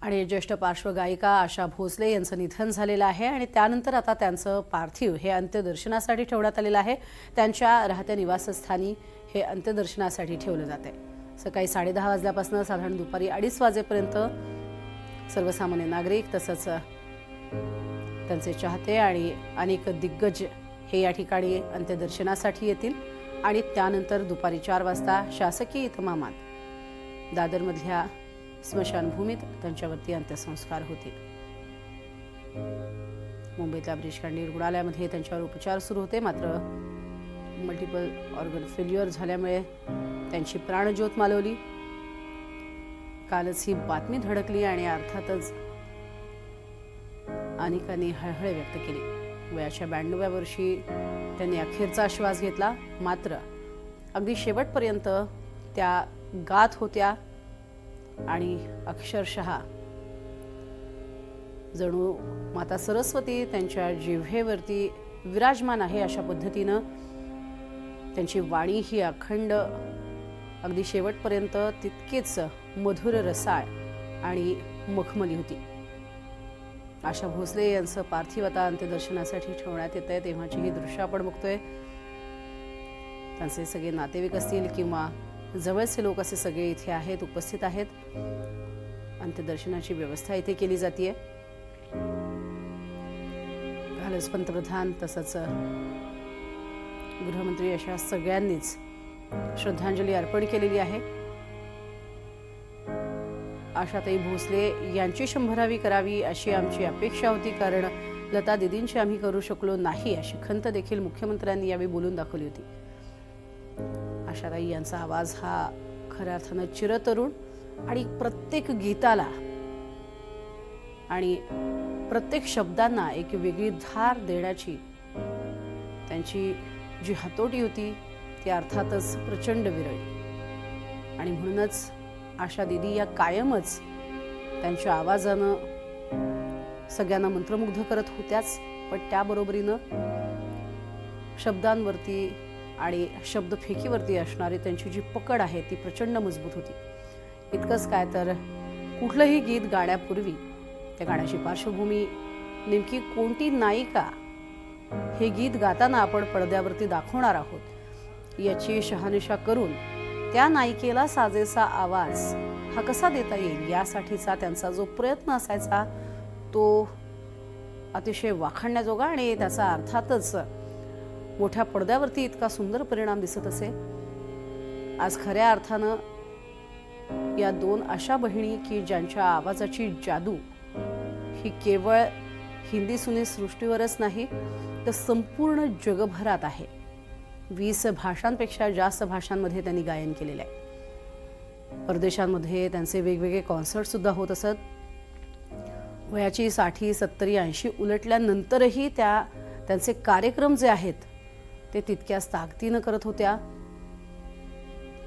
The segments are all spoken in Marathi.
आणि ज्येष्ठ पार्श्वगायिका आशा भोसले यांचं निधन झालेलं आहे आणि त्यानंतर आता त्यांचं पार्थिव हे अंत्यदर्शनासाठी ठेवण्यात आलेलं आहे। त्यांच्या राहत्या निवासस्थानी हे अंत्यदर्शनासाठी ठेवलं जाते। सकाळी 10:30 वाजल्यापासून साधारण दुपारी 2:30 वाजेपर्यंत सर्वसामान्य नागरिक तसंच त्यांचे चाहते आणि अनेक दिग्गज हे या ठिकाणी अंत्यदर्शनासाठी येतील आणि त्यानंतर दुपारी 4 वाजता शासकीय इतमामात दादरमधल्या स्मशानभूमीत त्यांच्यावरती अंत्यसंस्कार होतील। मुंबईतल्या ब्रिजकांडी रुग्णालयामध्ये त्यांच्यावर उपचार सुरू होते, मात्र मल्टिपल ऑर्गन फेल्युअर झाल्यामुळे त्यांची प्राणज्योत मालवली। कालच ही बातमी धडकली आणि अर्थातच अनेकांनी हळहळ व्यक्त केली। वयाच्या 92व्या वर्षी त्यांनी अखेरचा श्वास घेतला, मात्र अगदी शेवटपर्यंत त्या गात होत्या आणि अक्षरशः जणू माता सरस्वती त्यांच्या जिव्हेवरती विराजमान आहे अशा पद्धतीनं त्यांची वाणी ही अखंड अगदी शेवटपर्यंत तितकेच मधुर रसाळ आणि मखमली होती। आशा भोसले यांचं पार्थिव आता अंत्यदर्शनासाठी ठेवण्यात येत आहे, तेव्हाची ही दृश्य आपण बघतोय। त्यांचे सगळे नातेवाईक असतील किंवा जवळचे लोक असे सगळे इथे आहेत, उपस्थित आहेत। अंत्यदर्शनाची व्यवस्था इथे केली जाते। कालच पंतप्रधान तसंच गृहमंत्री अशा सगळ्यांनीच श्रद्धांजली अर्पण केलेली आहे। आशाताई भोसले यांची 100वी करावी अशी आमची अपेक्षा होती, कारण लता दीदींची आम्ही करू शकलो नाही अशी खंत देखील मुख्यमंत्र्यांनी यावेळी बोलून दाखवली होती। आशाताई यांचा आवाज हा खऱ्या अर्थानं चिरतरुण आणि प्रत्येक गीताला आणि प्रत्येक शब्दांना एक वेगळी धार देण्याची त्यांची जी हातोटी होती ती अर्थातच प्रचंड विरळी। आणि म्हणूनच आशा दीदी या कायमच त्यांच्या आवाजानं सगळ्यांना मंत्रमुग्ध करत होत्याच, पण त्याबरोबरीनं शब्दांवरती आणि शब्दफेकीवरती असणारी त्यांची जी पकड आहे ती प्रचंड मजबूत होती। इतकंच काय तर कुठलंही गीत गाण्यापूर्वी त्या गाण्याची पार्श्वभूमी नेमकी कोणती नायिका हे गीत गाताना आपण पडद्यावरती दाखवणार आहोत याची शहानिशा करून त्या नायिकेला साजेसा आवाज हा कसा देता येईल यासाठीचा त्यांचा जो प्रयत्न असायचा तो अतिशय वाखाणण्याजोगा आणि त्याचा अर्थातच मोठ्या पडद्यावरती इतका सुंदर परिणाम दिसत असे। आज खऱ्या अर्थानं या 2 अशा बहिणी की ज्यांच्या आवाजाची जादू ही केवळ हिंदी सिने सृष्टीवरच नाही तर संपूर्ण जगभरात आहे। 20 भाषांपेक्षा जास्त भाषांमध्ये त्यांनी गायन केलेलं आहे। परदेशांमध्ये त्यांचे वेगवेगळे कॉन्सर्ट सुद्धा होत असत। वयाची 60, 70, 80 उलटल्यानंतरही त्यांचे कार्यक्रम जे आहेत ते तितक्याच ताकदीनं करत होत्या।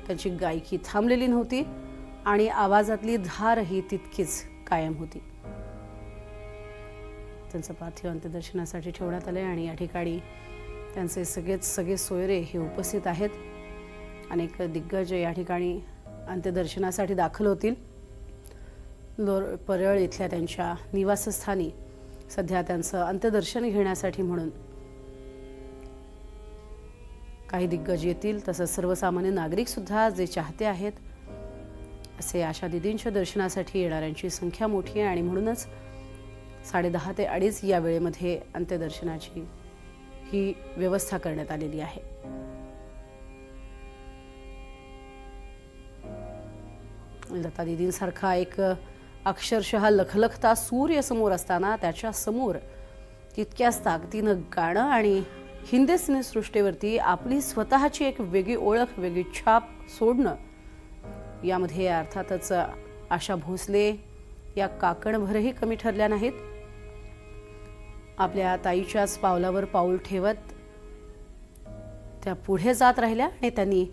त्यांची गायकी थांबलेली नव्हती आणि आवाजातली धारही तितकीच कायम होती। त्यांचं पार्थिव अंत्यदर्शनासाठी ठेवण्यात आले आणि या ठिकाणी त्यांचे सगळे सोयरे हे उपस्थित आहेत। अनेक दिग्गज या ठिकाणी अंत्यदर्शनासाठी दाखल होतील। परळ इथल्या त्यांच्या निवासस्थानी सध्या त्यांचं अंत्यदर्शन घेण्यासाठी म्हणून काही दिग्गज येतील, तसंच सर्वसामान्य नागरिक सुद्धा जे चाहते आहेत असे आशा दीदींच्या दर्शनासाठी येणाऱ्यांची संख्या मोठी आहे आणि म्हणूनच 10:30 ते 2:30 या वेळेमध्ये अंत्यदर्शनाची ही व्यवस्था करण्यात आलेली आहे। लता दीदींसारखा एक अक्षरशः लखलखता सूर्य समोर असताना त्याच्या समोर तितक्याच ताकदीनं गाणं आणि हिंदी सिनेसृष्टीवरती आपली स्वतःची एक वेगळी ओळख, वेगळी छाप सोडणं यामध्ये अर्थातच आशा भोसले या काकणभरही कमी ठरल्या नाहीत। आपल्या ताईच्याच पावलावर पाऊल ठेवत त्या पुढे जात राहिल्या आणि त्यांनी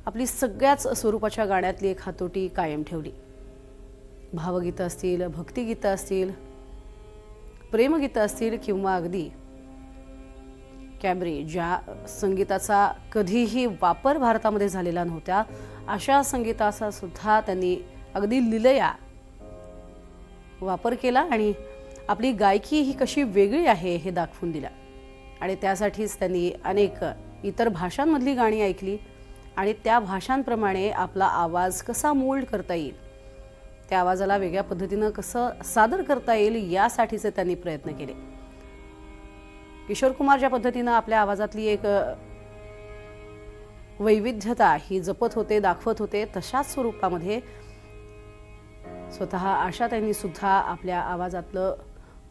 आपली सगळ्याच स्वरूपाच्या गाण्यातली एक हातोटी कायम ठेवली। भावगीतं असतील, भक्तिगीतं असतील, प्रेमगीतं असतील किंवा अगदी कॅबरे ज्या संगीताचा कधीही वापर भारतामध्ये झालेला नव्हता अशा संगीताचा सुद्धा त्यांनी अगदी लिलया वापर केला आणि आपली गायकी ही कशी वेगळी आहे हे दाखवून दिलं आणि त्यासाठीच त्यांनी अनेक इतर भाषांमधली गाणी ऐकली आणि त्या भाषांप्रमाणे आपला आवाज कसा मोल्ड करता येईल, त्या आवाजाला वेगळ्या पद्धतीनं कसं सादर करता येईल यासाठीचे त्यांनी प्रयत्न केले. किशोर कुमार ज्या पद्धतीनं आपल्या आवाजातली एक वैविध्यता ही जपत होते, दाखवत होते, तशाच स्वरूपामध्ये स्वतः आशाताईंनी सुद्धा आपल्या आवाजातलं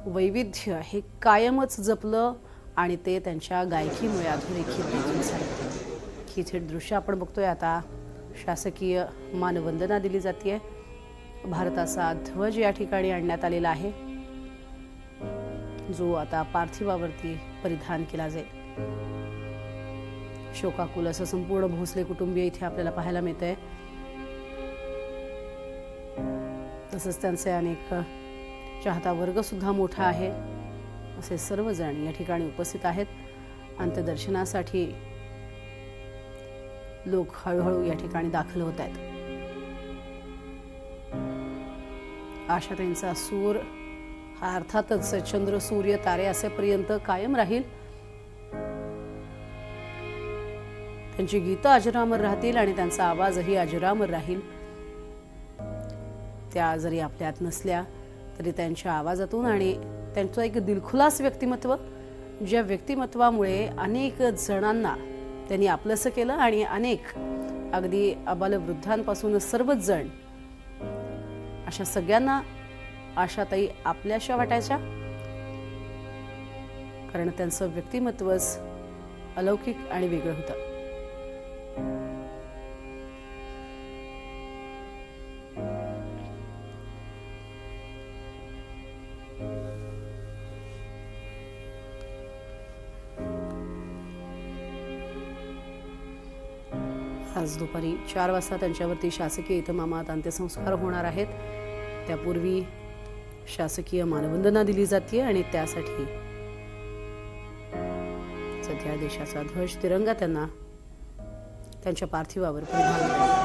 वैविध्य हे कायमच जपलं आणि ते त्यांच्या गायकीमुळे अधोरेखित देखील झालं. ही थेट दृश्य आपण बघतोय. आता शासकीय मानवंदना दिली जाते. भारताचा ध्वज या ठिकाणी आणण्यात आलेला आहे, जो आता पार्थिवावरती परिधान केला जाईल. शोकाकुल असं संपूर्ण भोसले कुटुंबीय इथे आपल्याला पाहायला मिळतंय. तसंच त्यांचे अनेक चाहता वर्ग सुद्धा मोठा आहे. असे सर्वजण या ठिकाणी उपस्थित आहेत. अंत्यदर्शनासाठी लोक हळूहळू या ठिकाणी दाखल होत आहेत. आशाताईंचा सूर हा अर्थातच चंद्र, सूर्य, तारे असेपर्यंत कायम राहील. त्यांची गीतं अजरामर राहतील आणि त्यांचा आवाजही अजरामर राहील. त्या जरी आपल्यात नसल्या तरी त्यांच्या आवाजातून आणि त्यांचं एक दिलखुलास व्यक्तिमत्व, ज्या व्यक्तिमत्वामुळे अनेक जणांना त्यांनी आपलंसं केलं आणि अनेक अगदी आबालवृद्धांपासून सर्वच जण अशा सगळ्यांना आशाताई आपल्याशा वाटायच्या, कारण त्यांचं व्यक्तिमत्वच अलौकिक आणि वेगळं होतं. आज दुपारी 4 वाजता त्यांच्यावरती शासकीय इतमामात अंत्यसंस्कार होणार आहेत. त्यापूर्वी शासकीय मानवंदना दिली जाते आणि त्यासाठी सध्या देशाचा ध्वज, तिरंगा त्यांना त्यांच्या पार्थिवावर परिधान करण्यात आला.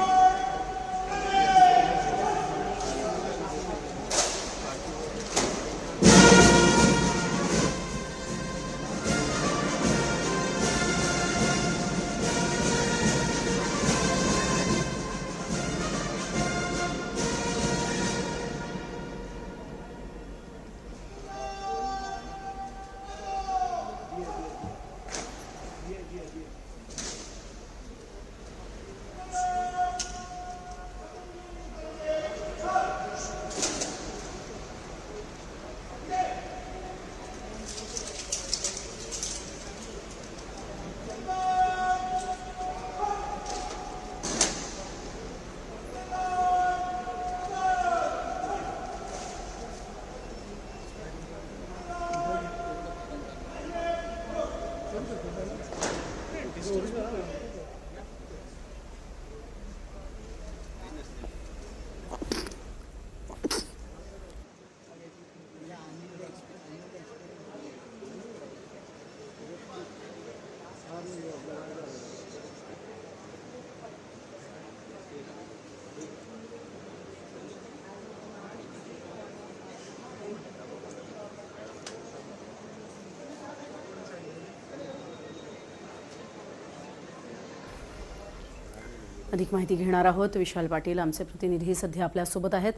अधिक माहिती घेणार आहोत. विशाल पाटील आमचे प्रतिनिधी सध्या आपल्यासोबत आहेत.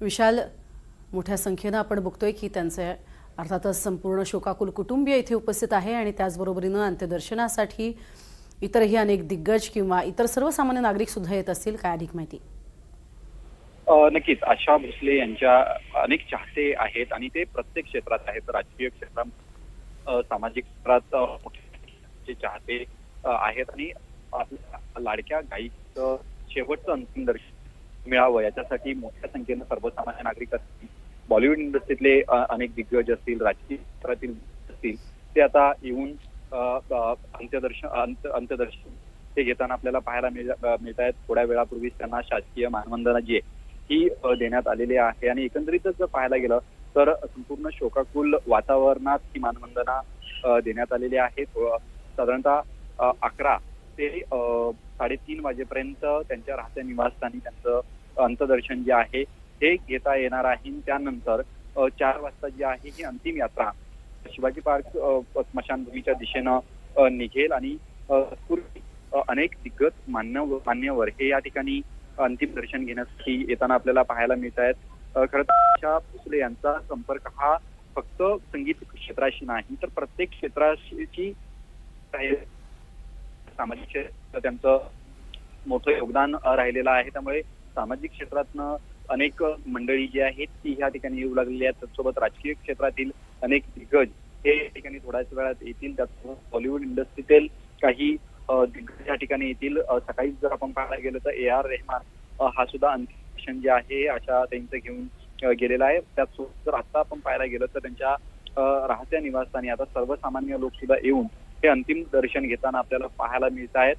विशाल, मोठ्या संख्येनं आपण बघतोय की त्यांचे अर्थातच संपूर्ण शोकाकुल कुटुंबीय इथे उपस्थित आहे आणि त्याचबरोबरीनं अंत्यदर्शनासाठी इतरही अनेक दिग्गज किंवा इतर सर्वसामान्य नागरिक सुद्धा येत असतील. काय अधिक माहिती? नक्कीच आशा भोसले यांच्या अनेक चाहते आहेत आणि ते प्रत्येक क्षेत्रात आहेत. राजकीय क्षेत्रात, सामाजिक क्षेत्रात मोठे चाहते आहेत आणि लाडक्या गायीचं शेवटचं अंतिम दर्शन मिळावं याच्यासाठी मोठ्या संख्येनं सर्वसामान्य नागरिक असतील, बॉलिवूड इंडस्ट्रीतले अनेक दिग्गज असतील, राजकीय क्षेत्रातील असतील, ते आता येऊन अंत्यदर्शन हे घेताना आपल्याला पाहायला मिळत आहेत. थोड्या वेळापूर्वीच त्यांना शासकीय मानवंदना जी आहे ही देण्यात आलेली आहे आणि एकंदरीतच जर पाहायला गेलं तर संपूर्ण शोकाकुल वातावरणात ही मानवंदना देण्यात आलेली आहे. साधारणतः 11 ते 3:30 वाजेपर्यंत त्यांच्या राहत्या निवासस्थानी त्यांचं अंत्यदर्शन जे आहे हे घेता येणार आहे. त्यानंतर 4 वाजता जी आहे ही अंतिम यात्रा शिवाजी पार्क स्मशानभूमीच्या दिशेनं निघेल आणि तत्पूर्वी अनेक दिग्गज मान्यवर हे या ठिकाणी अंतिम दर्शन घेण्यासाठी येताना आपल्याला पाहायला मिळत आहेत. खरं तर आशा भोसले यांचा संपर्क हा फक्त संगीत क्षेत्राशी नाही तर प्रत्येक क्षेत्राशी सामाजिक क्षेत्र त्यांचं मोठं योगदान राहिलेलं आहे. त्यामुळे सामाजिक क्षेत्रातनं अनेक मंडळी जी आहेत ती ह्या ठिकाणी येऊ लागलेली आहेत. त्याचसोबत राजकीय क्षेत्रातील अनेक दिग्गज हे या ठिकाणी थोड्याच वेळात येतील. त्याचसोबत बॉलिवूड इंडस्ट्रीतील काही दिग्गज या ठिकाणी येतील. सकाळी जर आपण पाहायला गेलं तर AR रहमान हा सुद्धा अंतिम दर्शन जे आहे अशा त्यांचं घेऊन गेलेला आहे. त्याचसोबत जर आता आपण पाहायला गेलं तर त्यांच्या राहत्या निवासस्थानी आता सर्वसामान्य लोक सुद्धा येऊन हे अंतिम दर्शन घेताना आपल्याला पाहायला मिळत आहेत.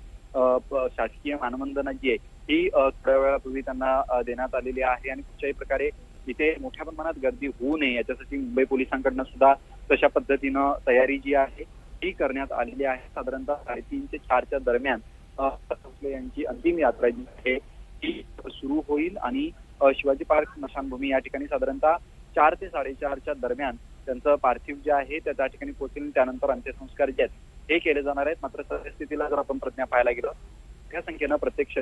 शासकीय मानवंदना जी आहे ही थोड्या वेळापूर्वी त्यांना देण्यात आलेली आहे आणि कुठच्याही प्रकारे इथे मोठ्या प्रमाणात गर्दी होऊ नये याच्यासाठी मुंबई पोलिसांकडनं सुद्धा तशा पद्धतीनं तयारी जी आहे ही करण्यात आलेली आहे. साधारणतः 3:30 ते 4च्या दरम्यान भोसले यांची अंतिम यात्रा जी आहे ही सुरू होईल आणि शिवाजी पार्क स्मशानभूमी या ठिकाणी साधारणतः 4 ते 4:30च्या दरम्यान त्यांचं पार्थिव जे आहे त्या ठिकाणी पोहोचेल. त्यानंतर अंत्यसंस्कार जे आहेत हे केले जाणार आहेत. मात्र सद्यस्थितीला जर आपण प्रज्ञा पाहायला गेलो त्या संख्येनं प्रत्यक्ष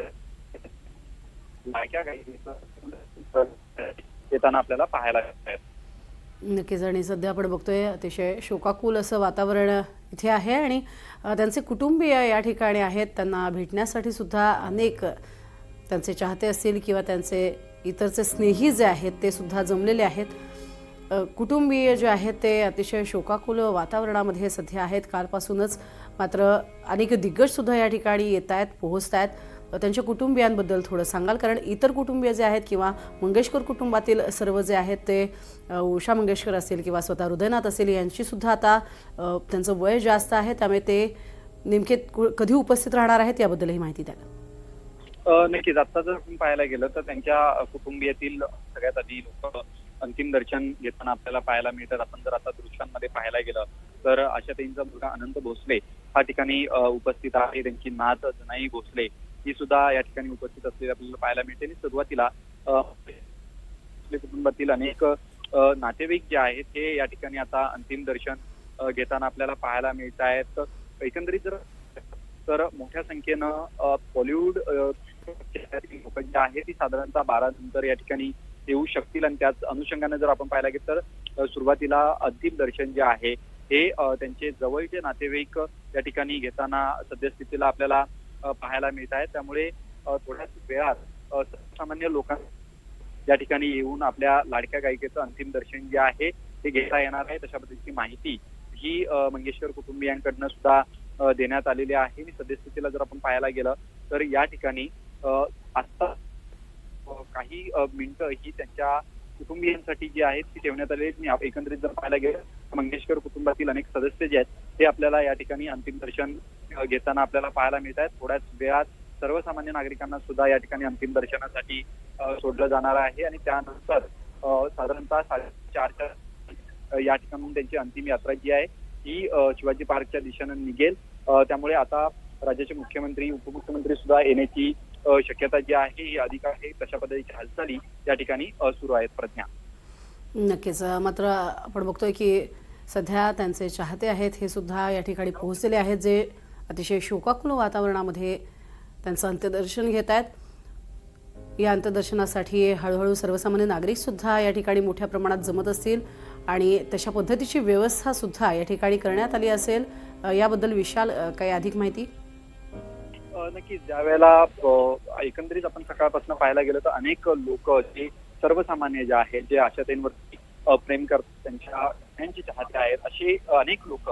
येताना आपल्याला पाहायला मिळत. नक्कीच. आणि सध्या आपण बघतोय अतिशय शोकाकुल असं वातावरण इथे आहे आणि त्यांचे कुटुंबीय या ठिकाणी आहेत. त्यांना भेटण्यासाठी सुद्धा अनेक त्यांचे चाहते असतील किंवा त्यांचे इतरचे स्नेही जे आहेत ते सुद्धा जमलेले आहेत. कुटुंबीय जे आहेत ते अतिशय शोकाकुल वातावरणामध्ये सध्या आहेत कालपासूनच. मात्र अनेक दिग्गजसुद्धा या ठिकाणी येत आहेत, पोहोचत आहेत. त्यांच्या कुटुंबियांबद्दल थोडं सांगाल, कारण इतर कुटुंबीय जे आहेत किंवा मंगेशकर कुटुंबातील सर्व जे आहेत ते उषा मंगेशकर असेल किंवा स्वतः हृदयनाथ असेल यांचीसुद्धा आता त्यांचं वय जास्त आहे. त्यामुळे ते नेमके कधी उपस्थित राहणार आहेत याबद्दलही माहिती द्या. नक्कीच. आता जर आपण पाहायला गेलं तर त्यांच्या कुटुंबियातील सगळ्यात आधी लोक अंतिम दर्शन घेताना आपल्याला पाहायला मिळतात. आपण जर आता दृश्यांमध्ये पाहायला गेलं तर आशाताईंचा मुलगा अनंत भोसले हा ठिकाणी उपस्थित आहे. त्यांची नात जनाई भोसले ही सुद्धा या ठिकाणी उपस्थित असलेली आपल्याला पाहायला मिळते. आणि सुरुवातीला कुटुंबातील अनेक नातेवाईक जे आहेत हे या ठिकाणी आता अंतिम दर्शन घेताना आपल्याला पाहायला मिळत आहेत. एकंदरीत जर तर मोठ्या संख्येनं बॉलिवूड लोक जे आहेत ती साधारणतः 12 नंतर या ठिकाणी येऊ शकतील. आणि त्याच अनुषंगाने जर आपण पाहायला गेलं तर सुरुवातीला अंतिम दर्शन जे आहे हे त्यांचे जवळचे नातेवाईक या ठिकाणी घेताना सद्यस्थितीला आपल्याला पाहायला मिळत आहे. त्यामुळे थोड्याच वेळात सामान्य लोकांना या ठिकाणी येऊन आपल्या लाडक्या गायिकेचं अंतिम दर्शन जे आहे ते घेता येणार आहे. तशा पद्धतीची माहिती ही मंगेशकर कुटुंबियांकडनं सुद्धा देण्यात आलेली आहे. आणि सद्यस्थितीला जर आपण पाहायला गेलं तर या ठिकाणी आता काही मिनिटं ही त्यांच्या कुटुंबियांसाठी जी आहेत ती ठेवण्यात आली आहेत. एकंदरीत जर पाहायला गेलं मंगेशकर कुटुंबातील अनेक सदस्य जे आहेत ते आपल्याला या ठिकाणी अंतिम दर्शन घेताना आपल्याला पाहायला मिळत आहेत. थोड्याच वेळात सर्वसामान्य नागरिकांना सुद्धा या ठिकाणी अंतिम दर्शनासाठी सोडलं जाणार आहे. आणि त्यानंतर साधारणतः 4:30च्या या ठिकाणी त्यांची अंतिम यात्रा जी आहे ही शिवाजी पार्कच्या दिशेनं निघेल. त्यामुळे आता राज्याचे मुख्यमंत्री उपमुख्यमंत्री सुद्धा येण्याची शक्यता जी आहे ही अधिक आहे. तशा पद्धतीच्या हालचाली या ठिकाणी सुरू आहेत. प्रज्ञा. नक्कीच. मात्र आपण बघतोय की सध्या त्यांचे चाहते आहेत हे सुद्धा या ठिकाणी पोहोचलेले आहेत, जे अतिशय शोकाकुल वातावरणामध्ये त्यांचं अंत्यदर्शन घेत आहेत. या अंत्यदर्शनासाठी हळूहळू सर्वसामान्य नागरिकसुद्धा या ठिकाणी मोठ्या प्रमाणात जमत असतील आणि तशा पद्धतीची व्यवस्थासुद्धा या ठिकाणी करण्यात आली असेल. याबद्दल विशाल काही अधिक माहिती? नक्कीच. ज्यावेळेला एकंदरीत आपण सकाळपासून पाहायला गेलं तर अनेक लोक जे सर्वसामान्य जे आहेत जे आशाताईंवरती प्रेम करतात त्यांची चाहते आहेत अशी अनेक लोक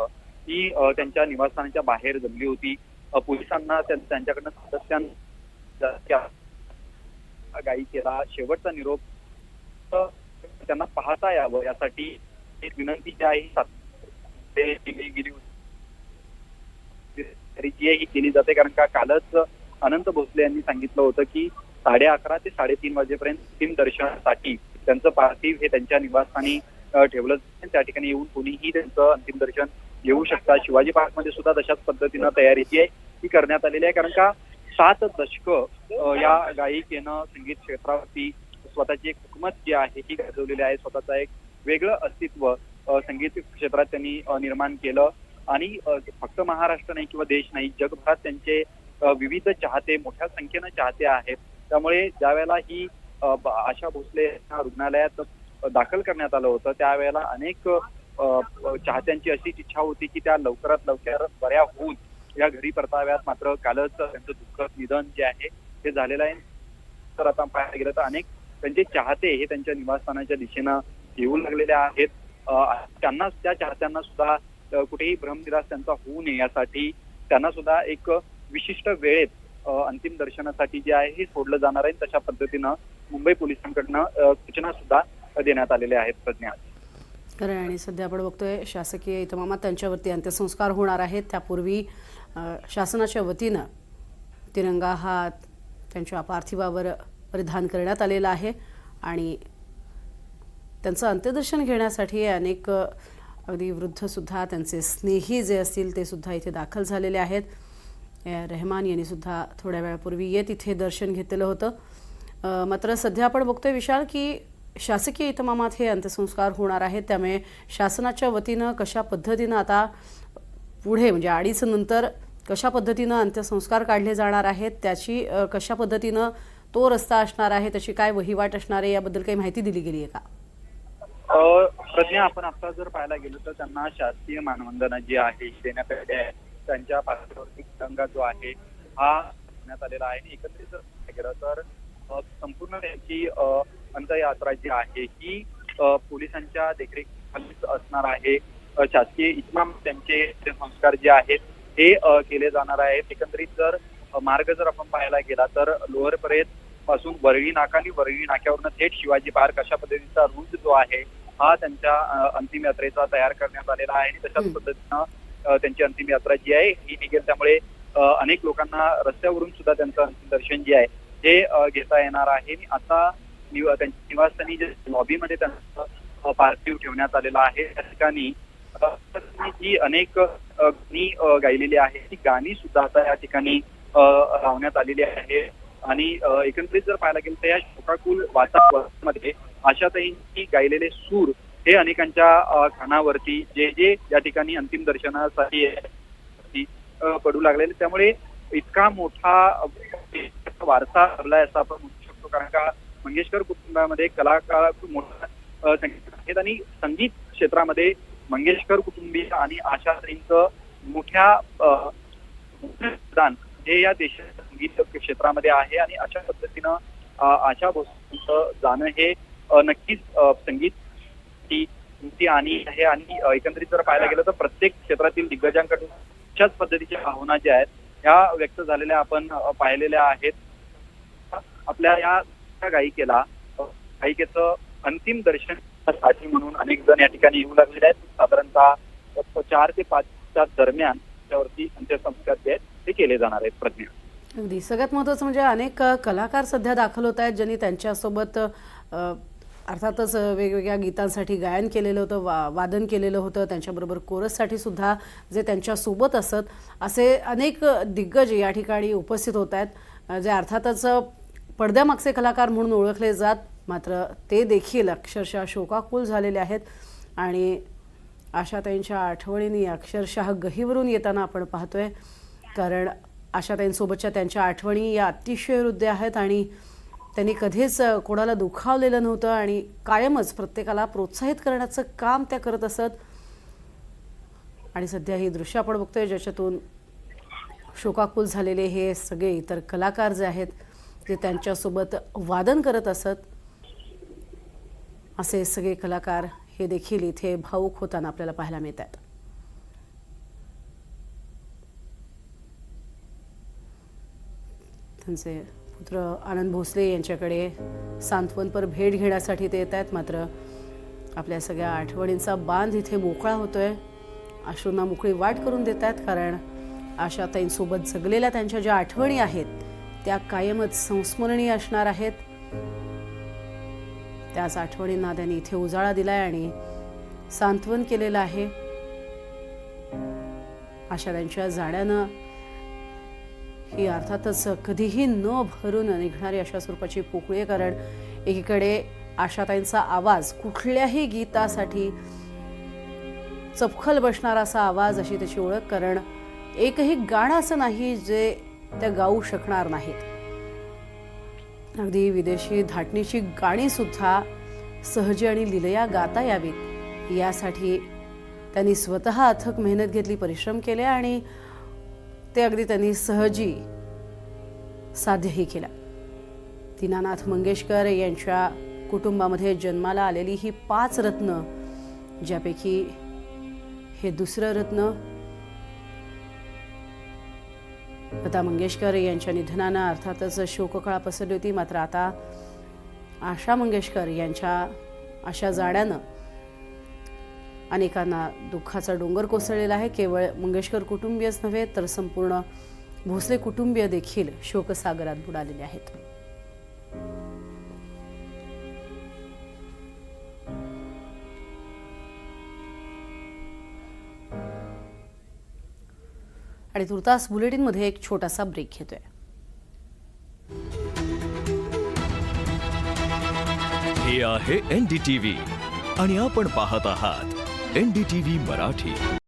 ही त्यांच्या निवासस्थानाच्या बाहेर जमली होती. पोलिसांना त्यांच्याकडनं सदस्यांना गायिकेला शेवटचा निरोप त्यांना पाहता यावं यासाठी एक विनंती जी आहे केली गेली होती जी आहे ही केली जाते. कारण का कालच अनंत भोसले यांनी सांगितलं होतं की 11:30 ते 3:30 वाजेपर्यंत अंतिम दर्शनासाठी त्यांचं पार्थिव हे त्यांच्या निवासस्थानी ठेवलं जाईल. त्या ठिकाणी येऊन कोणीही त्यांचं अंतिम दर्शन घेऊ शकतात. शिवाजी पार्कमध्ये सुद्धा तशाच पद्धतीनं तयारी जी आहे ती करण्यात आलेली आहे. कारण का 7 दशकं या गायिकेनं संगीत क्षेत्रावरती स्वतःची एक हुकूमत जी आहे ही गाजवलेली आहे. स्वतःचा एक वेगळं अस्तित्व संगीत क्षेत्रात त्यांनी निर्माण केलं आणि फक्त महाराष्ट्र नाही किंवा देश नाही, जगभरात त्यांचे विविध चाहते, मोठ्या संख्येनं चाहते आहेत. त्यामुळे ज्या वेळेला ही आशा भोसले यांना रुग्णालयात दाखल करण्यात आलं होतं, त्यावेळेला अनेक चाहत्यांची अशीच इच्छा होती की त्या लवकरात लवकर बऱ्या होऊन या घरी परताव्यात. मात्र कालच त्यांचं दुःखद निधन जे आहे ते झालेलं आहे. तर आता पाहायला गेलं तर अनेक त्यांचे चाहते हे त्यांच्या निवासस्थानाच्या दिशेनं येऊ लागलेले आहेत. त्यांना, त्या चाहत्यांना सुद्धा कुठेही भ्रमनिराश त्यांचा होऊ नये यासाठी त्यांना सुद्धा एक विशिष्ट वेळेत अंतिम दर्शनासाठी जे आहे हे सोडलं जाणार आहे. तशा पद्धतीनं मुंबई पोलिसांकडनं सूचना सुद्धा देण्यात आलेल्या आहेत. प्रज्ञा, खरं आहे. आणि सध्या आपण बघतोय शासकीय इतमामात त्यांच्यावरती अंत्यसंस्कार होणार आहेत. त्यापूर्वी शासनाच्या वतीनं तिरंगा हात त्यांच्या पार्थिवावर परिधान करण्यात आलेला आहे आणि त्यांचं अंत्यदर्शन घेण्यासाठी अनेक अगदी वृद्धसुद्धा, त्यांचे स्नेही जे असतील ते सुद्धा इथे दाखल झालेले आहेत. रहमान यांनी सुद्धा थोड्या वेळापूर्वी येत इथे दर्शन घेतलेलं होतं. मात्र सध्या आपण बघतोय विशाल की शासकीय इतमामात हे अंत्यसंस्कार होणार आहेत. त्यामुळे शासनाच्या वतीनं कशा पद्धतीनं आता पुढे म्हणजे 2:30 नंतर कशा पद्धतीनं अंत्यसंस्कार काढले जाणार आहेत, त्याची कशा पद्धतीनं तो रस्ता असणार आहे, त्याची काय वहिवाट असणार आहे, याबद्दल काही माहिती दिली गेली आहे का? प्रज्ञा, आपण आता जर पाहायला गेलो तर त्यांना शासकीय मानवंदना जी आहे देण्यात आली आहे. त्यांच्या पार्थिवावरती तिरंगा जो आहे हा देण्यात आलेला आहे. आणि एकत्रित जर पाहायला गेलं तर संपूर्ण त्यांची अंत्ययात्रा जी आहे ही पोलिसांच्या देखरेखीखालीच असणार आहे. शासकीय इतमाम त्यांचे संस्कार जे आहेत हे केले जाणार आहेत. एकंदरीत जर मार्ग जर आपण पाहायला गेला तर लोअर परेड पासून वरळी नाका आणि वरळी नाक्यावरनं थेट शिवाजी पार्क अशा पद्धतीचा रूट जो आहे हा त्यांच्या अंतिम यात्रेचा तयार करण्यात आलेला आहे. आणि तशाच पद्धतीनं त्यांची अंतिम यात्रा जी आहे ही निघेल. त्यामुळे अनेक लोकांना रस्त्यावरून सुद्धा त्यांचं अंतिम दर्शन जे आहे हे घेता येणार आहे. आता त्यांच्या निवासस्थानी जे लॉबीमध्ये त्यांचं पार्थिव ठेवण्यात आलेलं आहे त्या ठिकाणी जी अनेक गाणी गायलेली आहे ती गाणी सुद्धा आता या ठिकाणी लावण्यात आलेली आहे. आणि एकंदरीत जर पाहायला गेलं तर या शोकाकुल वातावरणामध्ये आशाताईंनी गायलेले सूर हे अनेकांच्या कानावरती जे जे या ठिकाणी अंतिम दर्शनासाठी पडू लागलेले. त्यामुळे इतका मोठा वारसा ठरलाय असं आपण म्हणू शकतो. कारण का मंगेशकर कुटुंबामध्ये कलाकार मोठा संगीत आहेत आणि संगीत क्षेत्रामध्ये मंगेशकर कुटुंबीय आणि आशाताईंचं मोठ्या योगदान हे या देशाच्या संगीत क्षेत्रामध्ये आहे. आणि अशा पद्धतीनं आशा भोसलेंचं जाणं हे नक्कीच संगीत आणि आहे. आणि एकंदरीत जर पाहायला गेलं तर प्रत्येक क्षेत्रातील दिग्गजांकडून अशाच पद्धतीच्या भावना ज्या आहेत ह्या व्यक्त झालेल्या आपण पाहिलेल्या आहेत. आपल्या या गायिकेचं अंतिम दर्शनासाठी म्हणून अनेक जण या ठिकाणी येऊ लागलेले आहेत. साधारणतः 4 ते 5च्या दरम्यान त्यावरती अंत्यसंस्कार जे आहेत ते केले जाणार आहेत. प्रज्ञा, अगदी सगळ्यात महत्त्वाचं म्हणजे अनेक कलाकार सध्या दाखल होत आहेत ज्यांनी त्यांच्यासोबत अर्थातच वेगवेगळ्या गीतांसाठी गायन केलेलं होतं, वादन केलेलं होतं. त्यांच्याबरोबर कोरससाठी सुद्धा जे त्यांच्यासोबत असत असे अनेक दिग्गज या ठिकाणी उपस्थित होत आहेत, जे अर्थातच पडद्यामागचे कलाकार म्हणून ओळखले जात. मात्र ते देखील अक्षरशः शोकाकुल झालेले आहेत. आणि आशाताईंच्या आठवणींनी अक्षरशः गहिवरून येताना आपण पाहतोय. कारण आशाताईंसोबतच्या त्यांच्या आठवणी या अतिशय हृदय आहेत आणि त्यांनी कधीच कोणाला दुखावलेलं नव्हतं आणि कायमच प्रत्येकाला प्रोत्साहित करण्याचं काम त्या करत असत. आणि सध्या ही दृश्य आपण बघतोय ज्याच्यातून शोकाकुल झालेले हे सगळे इतर कलाकार जे आहेत ते त्यांच्यासोबत वादन करत असत. असे सगळे कलाकार हे देखील इथे भावुक होताना आपल्याला पाहायला मिळतात. त्यांचे पुत्र आनंद भोसले यांच्याकडे सांत्वनपर भेट घेण्यासाठी ते येत आहेत. मात्र आपल्या सगळ्या आठवणींचा बांध इथे मोकळा होतोय. अश्रूंना मोकळी वाट करून देत आहेत. कारण आशाताईंसोबत जगलेल्या त्यांच्या ज्या आठवणी आहेत त्या कायमच संस्मरणीय असणार आहेत. त्याच आठवणींना त्यांनी इथे उजाळा दिलाय आणि सांत्वन केलेलं आहे. आशाताईंच्या जाण्यानं ही अर्थातच कधीही न भरून निघणारी अशा स्वरूपाची पोकळी, कारण एकीकडे आशाताईंचा आवाज कुठल्याही गीतासाठी चपखल बसणारा असा आवाज, अशी त्याची ओळख. कारण एकही गाणं असं नाही जे त्या गाऊ शकणार नाहीत. अगदी विदेशी धाटणीची गाणी सुद्धा सहजी आणि लीलया गाता यावीत यासाठी त्यांनी स्वतः अथक मेहनत घेतली, परिश्रम केले आणि ते अगदी त्यांनी सहजी साध्यही केला. दीनानाथ मंगेशकर यांच्या कुटुंबामध्ये जन्माला आलेली ही 5 रत्न, ज्यापैकी हे दुसरं रत्न लता मंगेशकर यांच्या निधनानं अर्थातच शोककळा पसरली होती. मात्र आता आशा मंगेशकर यांच्या अशा जाण्यानं अनेकांना दुःखाचा डोंगर कोसळलेला आहे. केवळ मंगेशकर कुटुंबीयच नव्हे तर संपूर्ण भोसले कुटुंबीय देखील शोकसागरात बुडालेले आहेत. आणि तुर्तास बुलेटिनमध्ये एक छोटासा ब्रेक घेतोय. हे आहे NDTV आणि आपण पाहत आहात NDTV मराठी.